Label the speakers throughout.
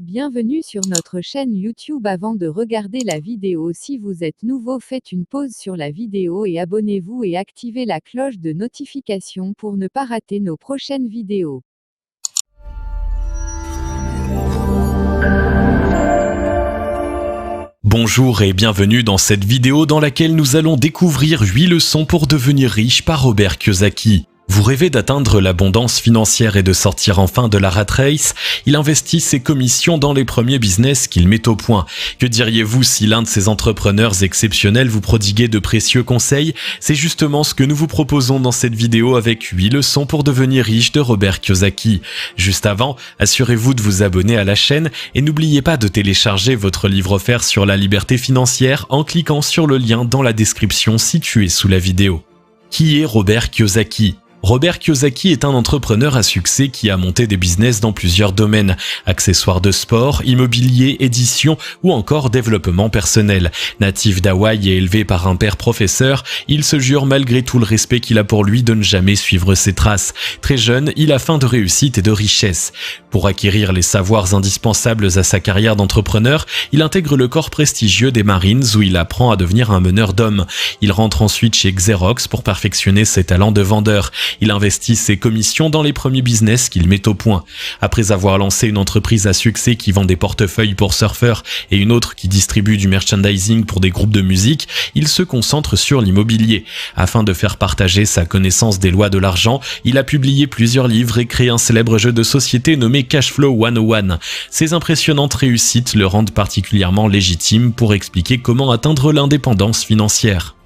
Speaker 1: Bienvenue sur notre chaîne YouTube. Avant de regarder la vidéo, si vous êtes nouveau, faites une pause sur la vidéo et abonnez-vous et activez la cloche de notification pour ne pas rater nos prochaines vidéos.
Speaker 2: Bonjour et bienvenue dans cette vidéo dans laquelle nous allons découvrir 8 leçons pour devenir riche par Robert Kiyosaki. Vous rêvez d'atteindre l'abondance financière et de sortir enfin de la rat race? Il investit ses commissions dans les premiers business qu'il met au point. Que diriez-vous si l'un de ces entrepreneurs exceptionnels vous prodiguait de précieux conseils? C'est justement ce que nous vous proposons dans cette vidéo avec 8 leçons pour devenir riche de Robert Kiyosaki. Juste avant, assurez-vous de vous abonner à la chaîne et n'oubliez pas de télécharger votre livre offert sur la liberté financière en cliquant sur le lien dans la description située sous la vidéo. Qui est Robert Kiyosaki ? Robert Kiyosaki est un entrepreneur à succès qui a monté des business dans plusieurs domaines, accessoires de sport, immobilier, édition ou encore développement personnel. Natif d'Hawaï et élevé par un père professeur, il se jure malgré tout le respect qu'il a pour lui de ne jamais suivre ses traces. Très jeune, il a faim de réussite et de richesse. Pour acquérir les savoirs indispensables à sa carrière d'entrepreneur, il intègre le corps prestigieux des Marines où il apprend à devenir un meneur d'hommes. Il rentre ensuite chez Xerox pour perfectionner ses talents de vendeur. Il investit ses commissions dans les premiers business qu'il met au point. Après avoir lancé une entreprise à succès qui vend des portefeuilles pour surfeurs et une autre qui distribue du merchandising pour des groupes de musique, il se concentre sur l'immobilier. Afin de faire partager sa connaissance des lois de l'argent, il a publié plusieurs livres et créé un célèbre jeu de société nommé Cashflow 101. Ses impressionnantes réussites le rendent particulièrement légitime pour expliquer comment atteindre l'indépendance financière.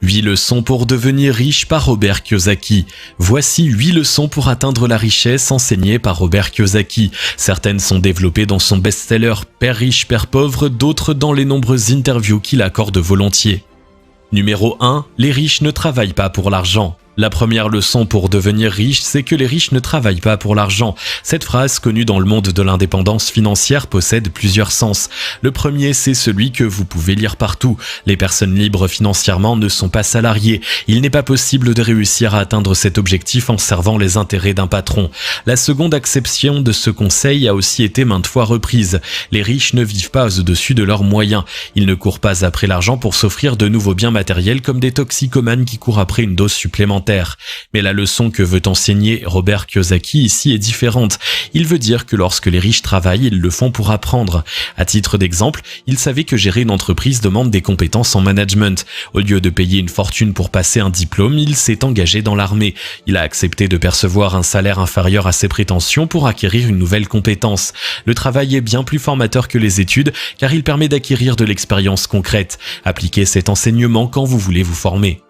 Speaker 2: 8 leçons pour devenir riche par Robert Kiyosaki. Voici 8 leçons pour atteindre la richesse enseignées par Robert Kiyosaki. Certaines sont développées dans son best-seller Père riche, Père pauvre, d'autres dans les nombreuses interviews qu'il accorde volontiers. Numéro 1. Les riches ne travaillent pas pour l'argent. La première leçon pour devenir riche, c'est que les riches ne travaillent pas pour l'argent. Cette phrase, connue dans le monde de l'indépendance financière, possède plusieurs sens. Le premier, c'est celui que vous pouvez lire partout. Les personnes libres financièrement ne sont pas salariées. Il n'est pas possible de réussir à atteindre cet objectif en servant les intérêts d'un patron. La seconde acception de ce conseil a aussi été maintes fois reprise. Les riches ne vivent pas au-dessus de leurs moyens. Ils ne courent pas après l'argent pour s'offrir de nouveaux biens matériels comme des toxicomanes qui courent après une dose supplémentaire. Mais la leçon que veut enseigner Robert Kiyosaki ici est différente. Il veut dire que lorsque les riches travaillent, ils le font pour apprendre. À titre d'exemple, il savait que gérer une entreprise demande des compétences en management. Au lieu de payer une fortune pour passer un diplôme, il s'est engagé dans l'armée. Il a accepté de percevoir un salaire inférieur à ses prétentions pour acquérir une nouvelle compétence. Le travail est bien plus formateur que les études car il permet d'acquérir de l'expérience concrète. Appliquez cet enseignement quand vous voulez vous former.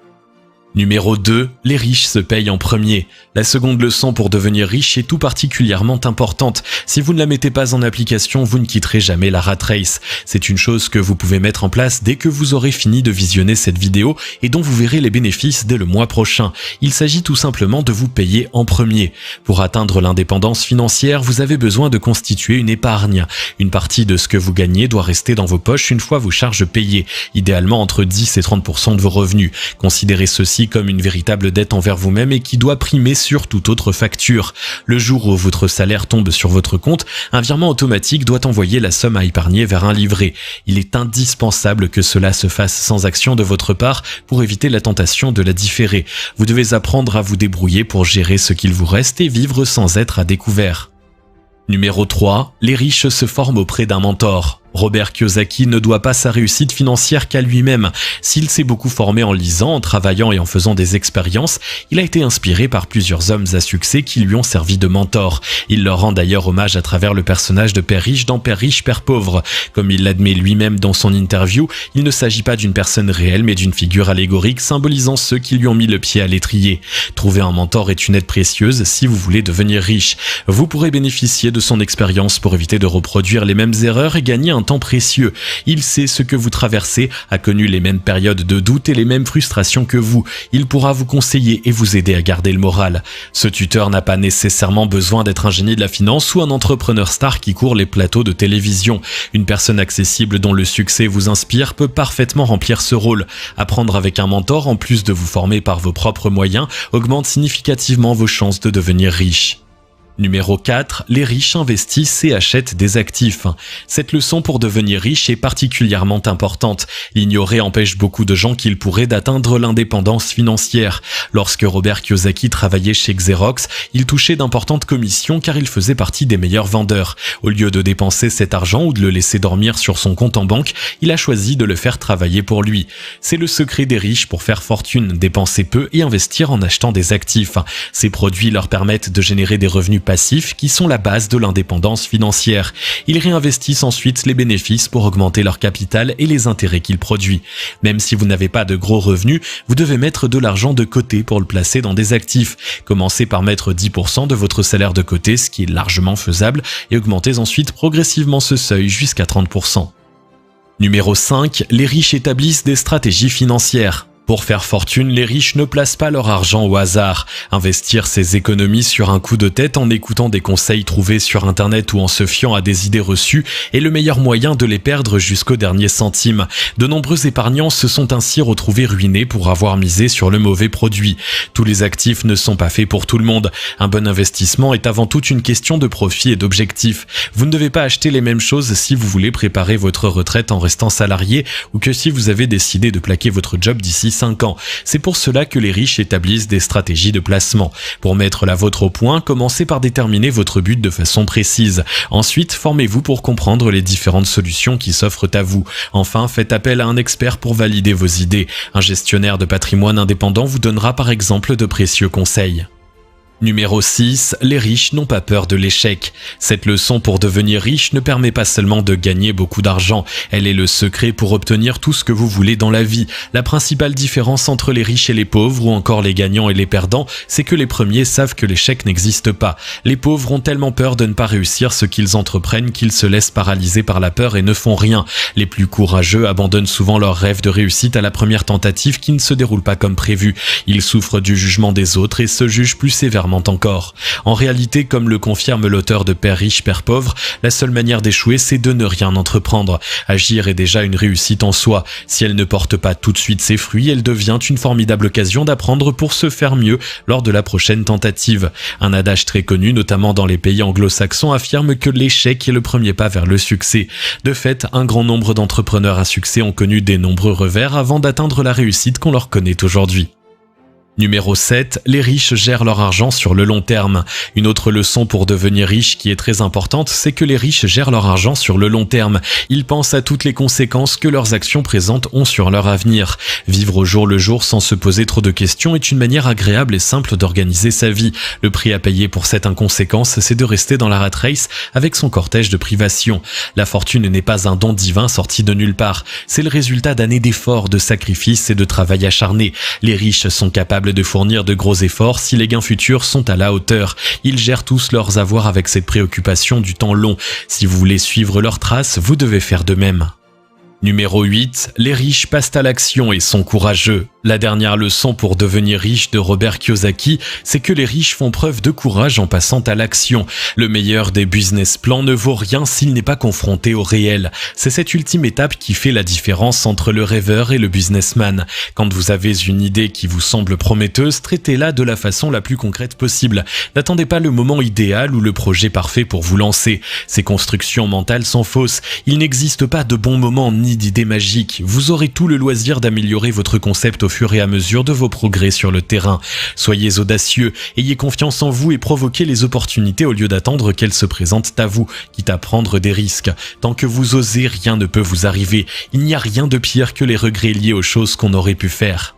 Speaker 2: Numéro 2. Les riches se payent en premier. La seconde leçon pour devenir riche est tout particulièrement importante. Si vous ne la mettez pas en application, vous ne quitterez jamais la rat race. C'est une chose que vous pouvez mettre en place dès que vous aurez fini de visionner cette vidéo et dont vous verrez les bénéfices dès le mois prochain. Il s'agit tout simplement de vous payer en premier. Pour atteindre l'indépendance financière, vous avez besoin de constituer une épargne. Une partie de ce que vous gagnez doit rester dans vos poches une fois vos charges payées, idéalement entre 10 et 30% de vos revenus. Considérez ceci comme une véritable dette envers vous-même et qui doit primer sur toute autre facture. Le jour où votre salaire tombe sur votre compte, un virement automatique doit envoyer la somme à épargner vers un livret. Il est indispensable que cela se fasse sans action de votre part pour éviter la tentation de la différer. Vous devez apprendre à vous débrouiller pour gérer ce qu'il vous reste et vivre sans être à découvert. Numéro 3. Les riches se forment auprès d'un mentor. Robert Kiyosaki ne doit pas sa réussite financière qu'à lui-même. S'il s'est beaucoup formé en lisant, en travaillant et en faisant des expériences, il a été inspiré par plusieurs hommes à succès qui lui ont servi de mentor. Il leur rend d'ailleurs hommage à travers le personnage de Père riche dans Père riche, Père pauvre. Comme il l'admet lui-même dans son interview, il ne s'agit pas d'une personne réelle mais d'une figure allégorique symbolisant ceux qui lui ont mis le pied à l'étrier. Trouver un mentor est une aide précieuse si vous voulez devenir riche. Vous pourrez bénéficier de son expérience pour éviter de reproduire les mêmes erreurs et gagner un temps précieux. Il sait ce que vous traversez, a connu les mêmes périodes de doute et les mêmes frustrations que vous. Il pourra vous conseiller et vous aider à garder le moral. Ce tuteur n'a pas nécessairement besoin d'être un génie de la finance ou un entrepreneur star qui court les plateaux de télévision. Une personne accessible dont le succès vous inspire peut parfaitement remplir ce rôle. Apprendre avec un mentor, en plus de vous former par vos propres moyens, augmente significativement vos chances de devenir riche. Numéro 4, les riches investissent et achètent des actifs. Cette leçon pour devenir riche est particulièrement importante. L'ignorer empêche beaucoup de gens qu'ils pourraient d'atteindre l'indépendance financière. Lorsque Robert Kiyosaki travaillait chez Xerox, il touchait d'importantes commissions car il faisait partie des meilleurs vendeurs. Au lieu de dépenser cet argent ou de le laisser dormir sur son compte en banque, il a choisi de le faire travailler pour lui. C'est le secret des riches pour faire fortune, dépenser peu et investir en achetant des actifs. Ces produits leur permettent de générer des revenus passifs qui sont la base de l'indépendance financière. Ils réinvestissent ensuite les bénéfices pour augmenter leur capital et les intérêts qu'ils produisent. Même si vous n'avez pas de gros revenus, vous devez mettre de l'argent de côté pour le placer dans des actifs. Commencez par mettre 10% de votre salaire de côté, ce qui est largement faisable, et augmentez ensuite progressivement ce seuil jusqu'à 30%. Numéro 5, les riches établissent des stratégies financières. Pour faire fortune, les riches ne placent pas leur argent au hasard. Investir ses économies sur un coup de tête en écoutant des conseils trouvés sur Internet ou en se fiant à des idées reçues est le meilleur moyen de les perdre jusqu'au dernier centime. De nombreux épargnants se sont ainsi retrouvés ruinés pour avoir misé sur le mauvais produit. Tous les actifs ne sont pas faits pour tout le monde. Un bon investissement est avant tout une question de profit et d'objectif. Vous ne devez pas acheter les mêmes choses si vous voulez préparer votre retraite en restant salarié ou que si vous avez décidé de plaquer votre job d'ici 5 ans. C'est pour cela que les riches établissent des stratégies de placement. Pour mettre la vôtre au point, commencez par déterminer votre but de façon précise. Ensuite, formez-vous pour comprendre les différentes solutions qui s'offrent à vous. Enfin, faites appel à un expert pour valider vos idées. Un gestionnaire de patrimoine indépendant vous donnera par exemple de précieux conseils. Numéro 6, les riches n'ont pas peur de l'échec. Cette leçon pour devenir riche ne permet pas seulement de gagner beaucoup d'argent, elle est le secret pour obtenir tout ce que vous voulez dans la vie. La principale différence entre les riches et les pauvres, ou encore les gagnants et les perdants, c'est que les premiers savent que l'échec n'existe pas. Les pauvres ont tellement peur de ne pas réussir ce qu'ils entreprennent qu'ils se laissent paralyser par la peur et ne font rien. Les plus courageux abandonnent souvent leurs rêves de réussite à la première tentative qui ne se déroule pas comme prévu. Ils souffrent du jugement des autres et se jugent plus sévèrement encore. En réalité, comme le confirme l'auteur de Père riche, Père pauvre, la seule manière d'échouer, c'est de ne rien entreprendre. Agir est déjà une réussite en soi. Si elle ne porte pas tout de suite ses fruits, elle devient une formidable occasion d'apprendre pour se faire mieux lors de la prochaine tentative. Un adage très connu, notamment dans les pays anglo-saxons, affirme que l'échec est le premier pas vers le succès. De fait, un grand nombre d'entrepreneurs à succès ont connu des nombreux revers avant d'atteindre la réussite qu'on leur connaît aujourd'hui. Numéro 7, les riches gèrent leur argent sur le long terme. Une autre leçon pour devenir riche qui est très importante, c'est que les riches gèrent leur argent sur le long terme. Ils pensent à toutes les conséquences que leurs actions présentes ont sur leur avenir. Vivre au jour le jour sans se poser trop de questions est une manière agréable et simple d'organiser sa vie. Le prix à payer pour cette inconséquence, c'est de rester dans la rat race avec son cortège de privations. La fortune n'est pas un don divin sorti de nulle part. C'est le résultat d'années d'efforts, de sacrifices et de travail acharné. Les riches sont capables de fournir de gros efforts si les gains futurs sont à la hauteur. Ils gèrent tous leurs avoirs avec cette préoccupation du temps long. Si vous voulez suivre leurs traces, vous devez faire de même. Numéro 8, les riches passent à l'action et sont courageux. La dernière leçon pour devenir riche de Robert Kiyosaki, c'est que les riches font preuve de courage en passant à l'action. Le meilleur des business plans ne vaut rien s'il n'est pas confronté au réel. C'est cette ultime étape qui fait la différence entre le rêveur et le businessman. Quand vous avez une idée qui vous semble prometteuse, traitez-la de la façon la plus concrète possible. N'attendez pas le moment idéal ou le projet parfait pour vous lancer. Ces constructions mentales sont fausses. Il n'existe pas de bon moment ni d'idées magiques. Vous aurez tout le loisir d'améliorer votre concept au fur et à mesure de vos progrès sur le terrain. Soyez audacieux, ayez confiance en vous et provoquez les opportunités au lieu d'attendre qu'elles se présentent à vous, quitte à prendre des risques. Tant que vous osez, rien ne peut vous arriver. Il n'y a rien de pire que les regrets liés aux choses qu'on aurait pu faire.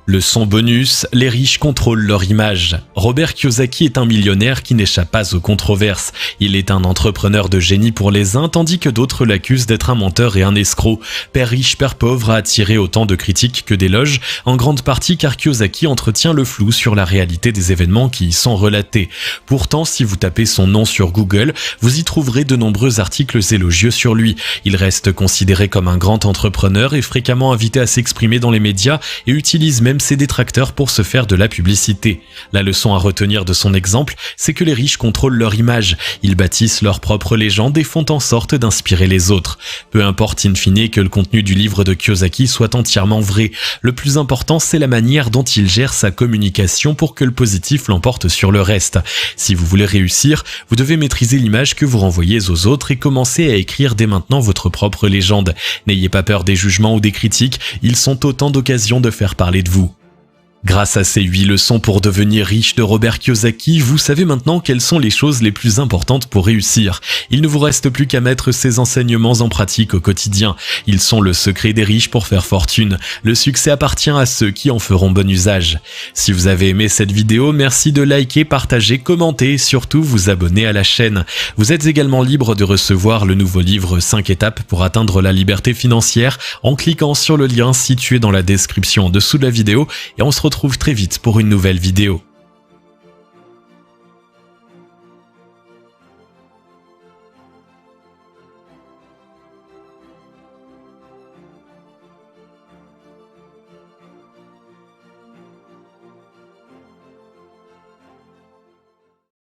Speaker 2: Leçon bonus, les riches contrôlent leur image. Robert Kiyosaki est un millionnaire qui n'échappe pas aux controverses. Il est un entrepreneur de génie pour les uns, tandis que d'autres l'accusent d'être un menteur et un escroc. Père riche, Père pauvre a attiré autant de critiques que d'éloges, en grande partie car Kiyosaki entretient le flou sur la réalité des événements qui y sont relatés. Pourtant, si vous tapez son nom sur Google, vous y trouverez de nombreux articles élogieux sur lui. Il reste considéré comme un grand entrepreneur et fréquemment invité à s'exprimer dans les médias et utilise même ses détracteurs pour se faire de la publicité. La leçon à retenir de son exemple, c'est que les riches contrôlent leur image, ils bâtissent leur propre légende et font en sorte d'inspirer les autres. Peu importe in fine que le contenu du livre de Kiyosaki soit entièrement vrai, le plus important c'est la manière dont il gère sa communication pour que le positif l'emporte sur le reste. Si vous voulez réussir, vous devez maîtriser l'image que vous renvoyez aux autres et commencer à écrire dès maintenant votre propre légende. N'ayez pas peur des jugements ou des critiques, ils sont autant d'occasions de faire parler de vous. Grâce à ces 8 leçons pour devenir riche de Robert Kiyosaki, vous savez maintenant quelles sont les choses les plus importantes pour réussir. Il ne vous reste plus qu'à mettre ces enseignements en pratique au quotidien. Ils sont le secret des riches pour faire fortune. Le succès appartient à ceux qui en feront bon usage. Si vous avez aimé cette vidéo, merci de liker, partager, commenter et surtout vous abonner à la chaîne. Vous êtes également libre de recevoir le nouveau livre 5 étapes pour atteindre la liberté financière en cliquant sur le lien situé dans la description en dessous de la vidéo et on se retrouve très vite pour une nouvelle vidéo.